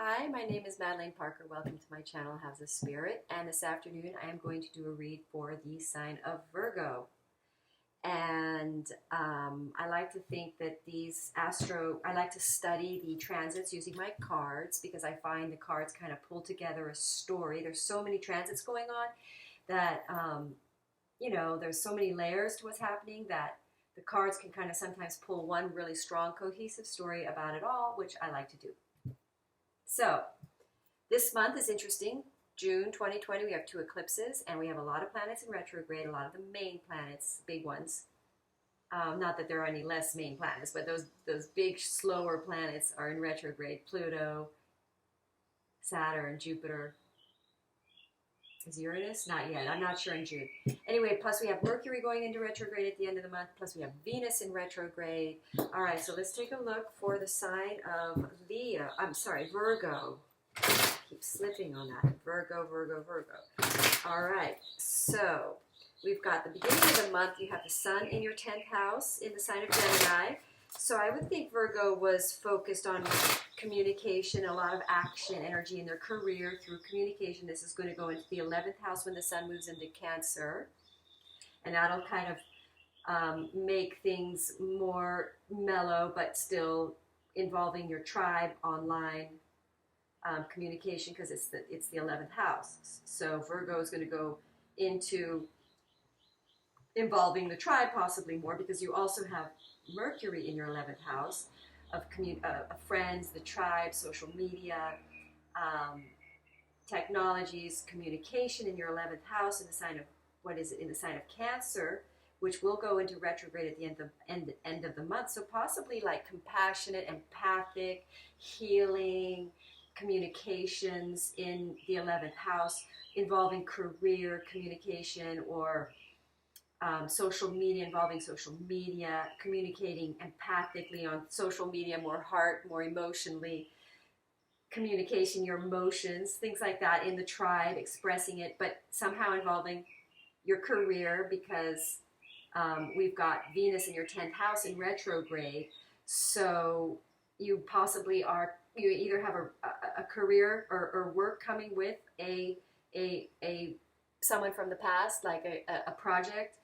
Hi, my name is Madeline Parker. Welcome to my channel, House of Spirit. And this afternoon, I am going to do a read for the sign of Virgo. And I like to think that I like to study the transits using my cards because I find the cards kind of pull together a story. There's so many transits going on that, there's so many layers to what's happening that the cards can kind of sometimes pull one really strong, cohesive story about it all, which I like to do. So, this month is interesting. June 2020, we have 2 eclipses, and we have a lot of planets in retrograde, a lot of the main planets, big ones. Not that there are any less main planets, but those big, slower planets are in retrograde. Pluto, Saturn, Jupiter. Is Uranus? Not yet. I'm not sure in June. Anyway, plus we have Mercury going into retrograde at the end of the month, plus we have Venus in retrograde. All right, so let's take a look for the sign of Virgo. Keep slipping on that. Virgo. All right, so we've got the beginning of the month. You have the sun in your 10th house in the sign of Gemini. So I would think Virgo was focused on communication, a lot of action, energy in their career through communication. This is going to go into the 11th house when the sun moves into Cancer. And that'll kind of make things more mellow, but still involving your tribe, online communication, because it's the 11th house. So Virgo is going to go into involving the tribe possibly more, because you also have Mercury in your 11th house of friends, the tribe, social media, technologies, communication in your 11th house in the sign of, in the sign of Cancer, which will go into retrograde at the end of the month. So possibly like compassionate, empathic, healing, communications in the 11th house involving career communication or social media, involving social media, communicating empathically on social media, more heart, more emotionally, communication, your emotions, things like that in the tribe, expressing it, but somehow involving your career because we've got Venus in your 10th house in retrograde. So you possibly you either have a career or work coming with someone from the past, like a project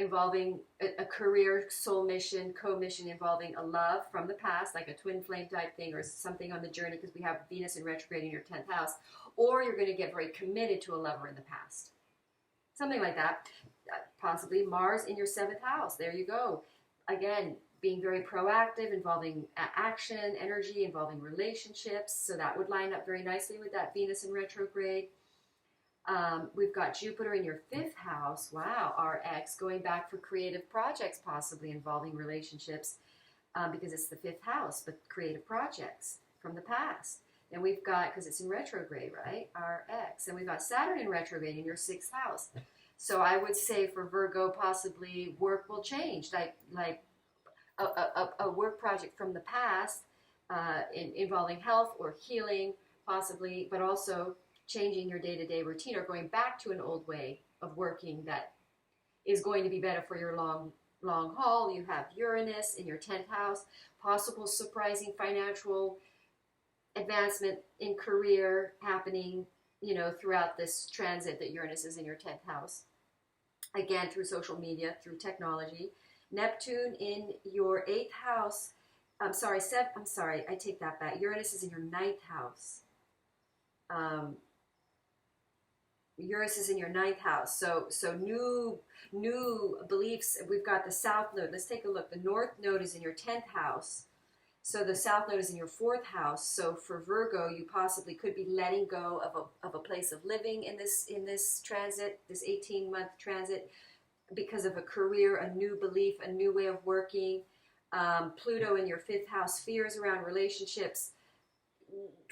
involving a career, soul mission, co-mission involving a love from the past, like a twin flame type thing or something on the journey, because we have Venus in retrograde in your 10th house, or you're going to get very committed to a lover in the past. Something like that. Possibly Mars in your 7th house. There you go. Again, being very proactive, involving action, energy, involving relationships. So that would line up very nicely with that Venus in retrograde. We've got Jupiter in your 5th house. Wow, RX, going back for creative projects, possibly involving relationships, because it's the 5th house, but creative projects from the past. Then we've got, because it's in retrograde, right? RX. And we've got Saturn in retrograde in your 6th house. So I would say for Virgo, possibly work will change, like a work project from the past involving health or healing, possibly, but also changing your day-to-day routine or going back to an old way of working that is going to be better for your long haul. You have Uranus in your 10th house, possible surprising financial advancement in career happening, throughout this transit that Uranus is in your 10th house. Again, through social media, through technology. Neptune in your 8th house. I take that back. Uranus is in your 9th house. Uranus is in your 9th house. So new beliefs. We've got the South Node. Let's take a look. The North Node is in your 10th house. So the South Node is in your 4th house. So for Virgo, you possibly could be letting go of a place of living in this transit, this 18-month transit, because of a career, a new belief, a new way of working. Pluto in your 5th house, fears around relationships,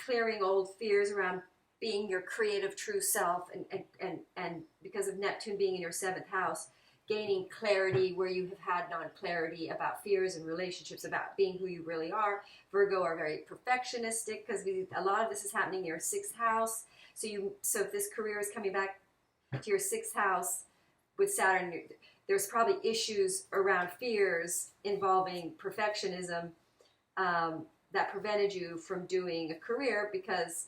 clearing old fears around being your creative true self, and because of Neptune being in your 7th house, gaining clarity where you have had non-clarity about fears and relationships, about being who you really are. Virgo are very perfectionistic because a lot of this is happening in your 6th house. So if this career is coming back to your 6th house with Saturn, there's probably issues around fears involving perfectionism, that prevented you from doing a career because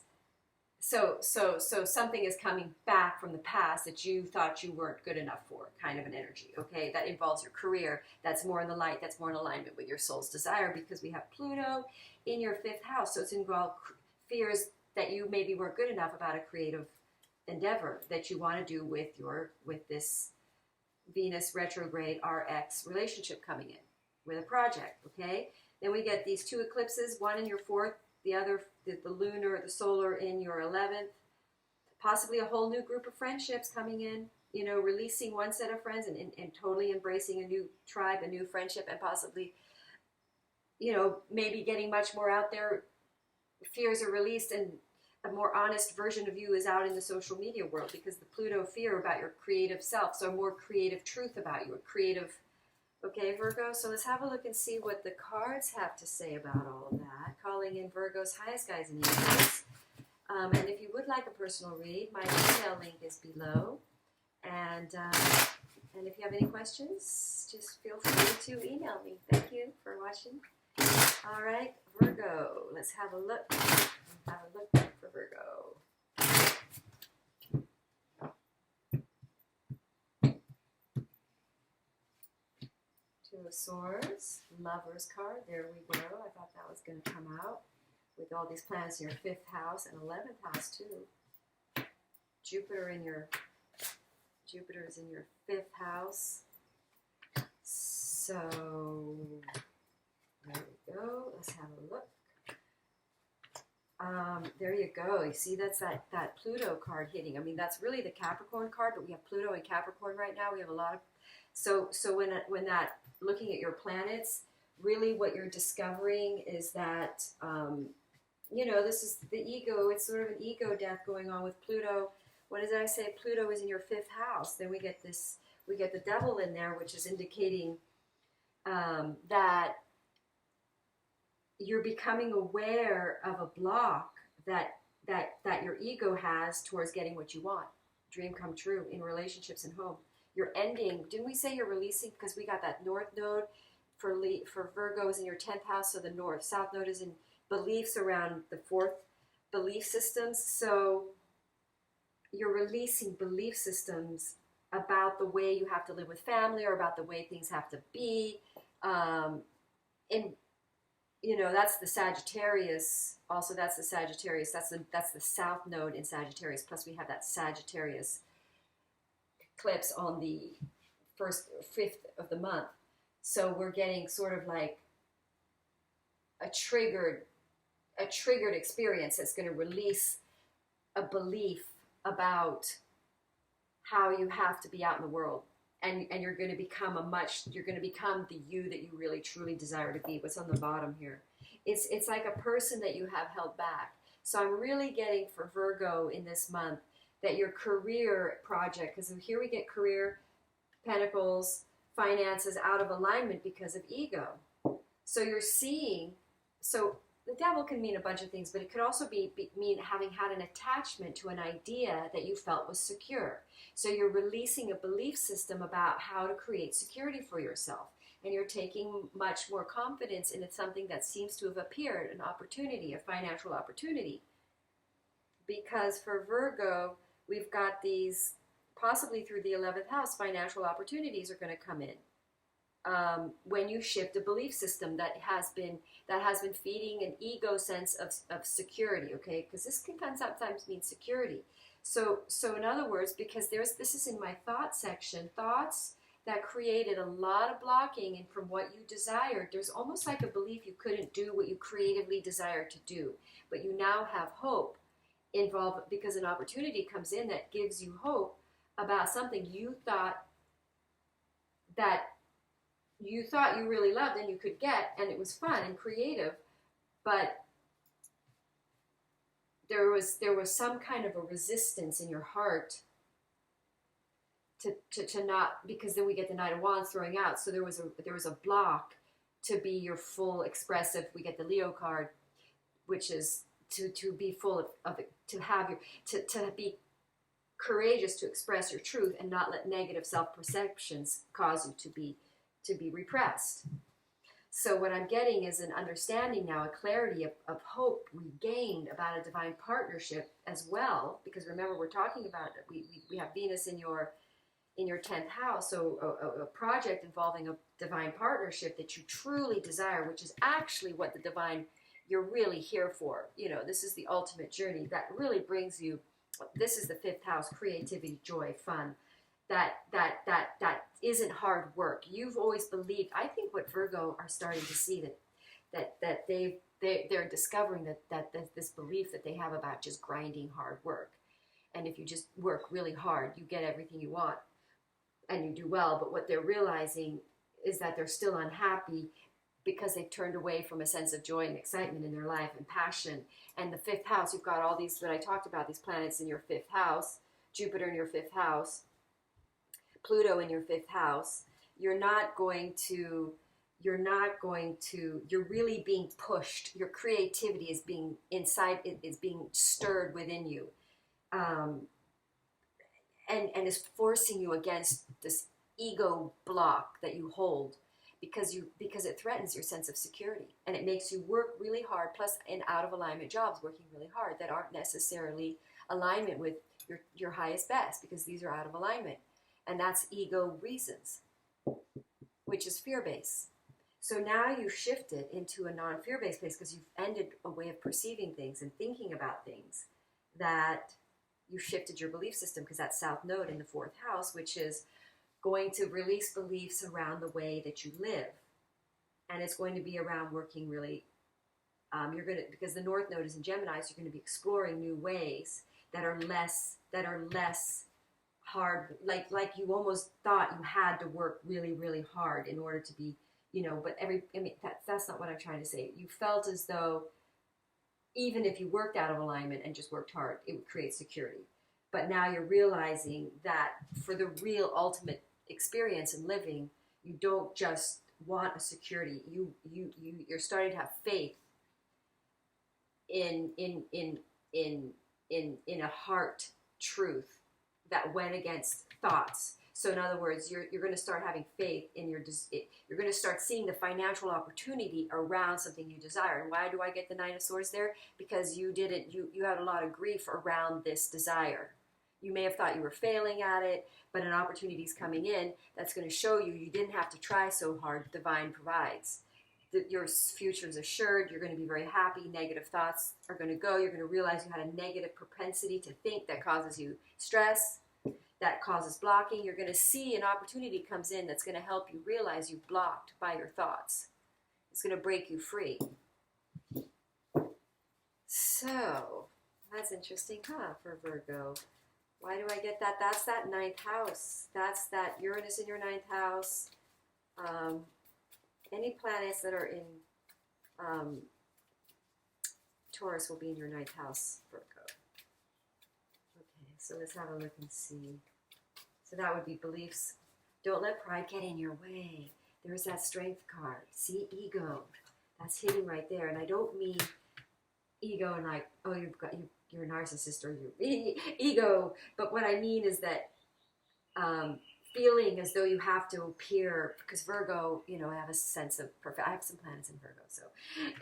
so something is coming back from the past that you thought you weren't good enough for, kind of an energy, okay? That involves your career. That's more in the light. That's more in alignment with your soul's desire because we have Pluto in your 5th house. So it's involved fears that you maybe weren't good enough about a creative endeavor that you want to do with this Venus retrograde RX relationship coming in with a project, okay? Then we get these 2 eclipses, one in your 4th, the other, the lunar, the solar in your 11th, possibly a whole new group of friendships coming in, you know, releasing one set of friends and totally embracing a new tribe, a new friendship, and possibly, you know, maybe getting much more out there. Fears are released and a more honest version of you is out in the social media world because the Pluto fear about your creative self, so more creative truth about you, a creative. Okay, Virgo, so let's have a look and see what the cards have to say about all of that. Calling in Virgo's highest guides and angels. And if you would like a personal read, my email link is below. And if you have any questions, just feel free to email me. Thank you for watching. All right, Virgo, let's have a look. Have a look for Virgo. Two of Swords, Lover's card. There we go. I thought that was going to come out with all these planets in your 5th house and 11th house too. Jupiter is in your 5th house. So there we go. Let's have a look. There you go. You see, that's that Pluto card hitting. I mean, that's really the Capricorn card, but we have Pluto and Capricorn right now. We have a lot of so when that looking at your planets, really what you're discovering is that you know, this is the ego. It's sort of an ego death going on with Pluto. What did I say? Pluto is in your 5th house. Then we get the devil in there, which is indicating that you're becoming aware of a block that your ego has towards getting what you want. Dream come true in relationships and home. You're ending. Didn't we say you're releasing? Because we got that North Node for Virgo is in your 10th house, so the North South Node is in beliefs around the 4th belief systems. So you're releasing belief systems about the way you have to live with family or about the way things have to be. And you know, that's the Sagittarius. Also, that's the Sagittarius. That's the South Node in Sagittarius. Plus, we have that Sagittarius eclipse on the 5th of the month. So we're getting sort of like a triggered experience that's going to release a belief about how you have to be out in the world. And you're going to become the you that you really truly desire to be. What's on the bottom here? It's like a person that you have held back. So I'm really getting for Virgo in this month that your career project, because here we get career, pentacles, finances out of alignment because of ego. So you're seeing, so the devil can mean a bunch of things, but it could also mean having had an attachment to an idea that you felt was secure. So you're releasing a belief system about how to create security for yourself. And you're taking much more confidence in something that seems to have appeared, an opportunity, a financial opportunity. Because for Virgo, we've got these, possibly through the 11th house, financial opportunities are going to come in. When you shift a belief system that has been feeding an ego sense of security, okay? Because this can sometimes mean security. So in other words, because this is in my thought section, thoughts that created a lot of blocking, and from what you desired, there's almost like a belief you couldn't do what you creatively desired to do, but you now have hope involved because an opportunity comes in that gives you hope about something you thought you really loved and you could get, and it was fun and creative, but there was some kind of a resistance in your heart to not, because then we get the Knight of Wands throwing out, so there was a block to be your full expressive. We get the Leo card, which is to be full of it, to be courageous to express your truth and not let negative self-perceptions cause you to be repressed. So what I'm getting is an understanding now, a clarity of hope regained about a divine partnership as well. Because remember, we're talking about, we have Venus in your 10th house, so a project involving a divine partnership that you truly desire, which is actually what the divine you're really here for. You know, this is the ultimate journey that really brings you. This is the 5th house: creativity, joy, fun. That isn't hard work. You've always believed. I think what Virgo are starting to see that they're discovering that this belief that they have about just grinding hard work, and if you just work really hard, you get everything you want, and you do well. But what they're realizing is that they're still unhappy because they've turned away from a sense of joy and excitement in their life and passion. And the 5th house, you've got all these, what I talked about, these planets in your 5th house, Jupiter in your 5th house, Pluto in your 5th house. You're really being pushed. Your creativity is being inside, is being stirred within you. And is forcing you against this ego block that you hold because it threatens your sense of security, and it makes you work really hard, plus in out of alignment jobs, working really hard that aren't necessarily alignment with your highest best, because these are out of alignment, and that's ego reasons, which is fear-based. So now you've shifted into a non-fear-based place because you've ended a way of perceiving things and thinking about things, that you've shifted your belief system, because that's South Node in the 4th house, which is going to release beliefs around the way that you live. And it's going to be around working really, because the North Node is in Gemini, so you're going to be exploring new ways that are less hard, like you almost thought you had to work really, really hard in order to be, but that's not what I'm trying to say. You felt as though even if you worked out of alignment and just worked hard, it would create security. But now you're realizing that for the real ultimate experience in living, you don't just want a security. You're starting to have faith in a heart truth that went against thoughts. So in other words, you're going to start having faith in you're going to start seeing the financial opportunity around something you desire. And why do I get the 9 of Swords there? Because you had a lot of grief around this desire. You may have thought you were failing at it, but an opportunity is coming in that's going to show you didn't have to try so hard. Divine provides. Your future is assured. You're going to be very happy. Negative thoughts are going to go. You're going to realize you had a negative propensity to think that causes you stress, that causes blocking. You're going to see an opportunity comes in that's going to help you realize you've blocked by your thoughts. It's going to break you free. So, that's interesting, huh, for Virgo. Why do I get that? That's that 9th house. That's that Uranus in your 9th house. Any planets that are in Taurus will be in your 9th house, Virgo. Okay, so let's have a look and see. So that would be beliefs. Don't let pride get in your way. There's that strength card. See, ego. That's hidden right there. And I don't mean ego and like, oh, you're a narcissist or you're ego. But what I mean is that feeling as though you have to appear, because Virgo, I have a sense of perfect. I have some planets in Virgo, so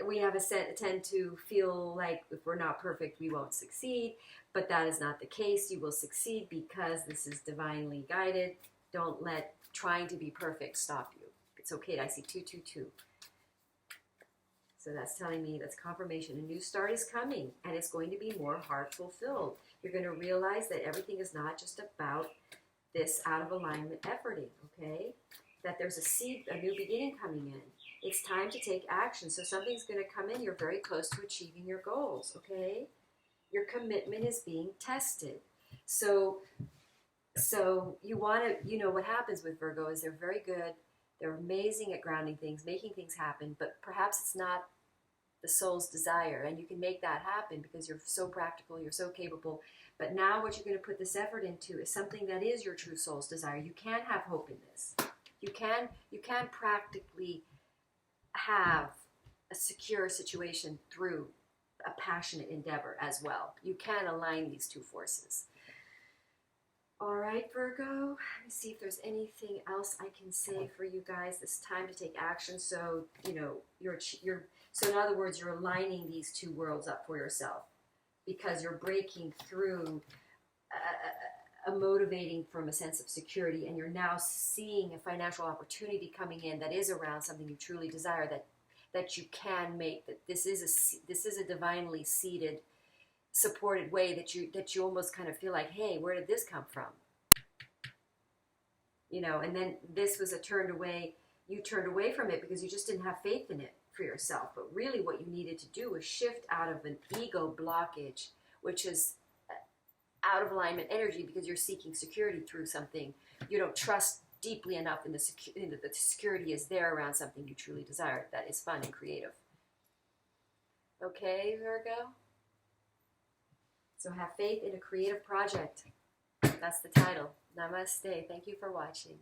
we have tend to feel like if we're not perfect, we won't succeed. But that is not the case. You will succeed because this is divinely guided. Don't let trying to be perfect stop you. It's okay. I see 222. So that's telling me that's confirmation. A new start is coming, and it's going to be more heart fulfilled. You're going to realize that everything is not just about this out of alignment efforting, okay? That there's a seed, a new beginning coming in. It's time to take action. So something's going to come in. You're very close to achieving your goals, okay? Your commitment is being tested. So you want to, what happens with Virgo is they're very good. They're amazing at grounding things, making things happen, but perhaps it's not the soul's desire, and you can make that happen because you're so practical, you're so capable. But now what you're going to put this effort into is something that is your true soul's desire. You can have hope in this. You can practically have a secure situation through a passionate endeavor as well. You can align these two forces. All right, Virgo. Let me see if there's anything else I can say for you guys. It's time to take action. So, you know, so in other words, you're aligning these two worlds up for yourself because you're breaking through a motivating from a sense of security, and you're now seeing a financial opportunity coming in that is around something you truly desire, that you can make, that this is a divinely seeded, supported way that you almost kind of feel like, hey, where did this come from? You know, and then this was you turned away from it because you just didn't have faith in it for yourself. But really what you needed to do was shift out of an ego blockage, which is out of alignment energy, because you're seeking security through something you don't trust deeply enough in that the security is there around something you truly desire that is fun and creative. Okay, Virgo? So have faith in a creative project. That's the title. Namaste. Thank you for watching.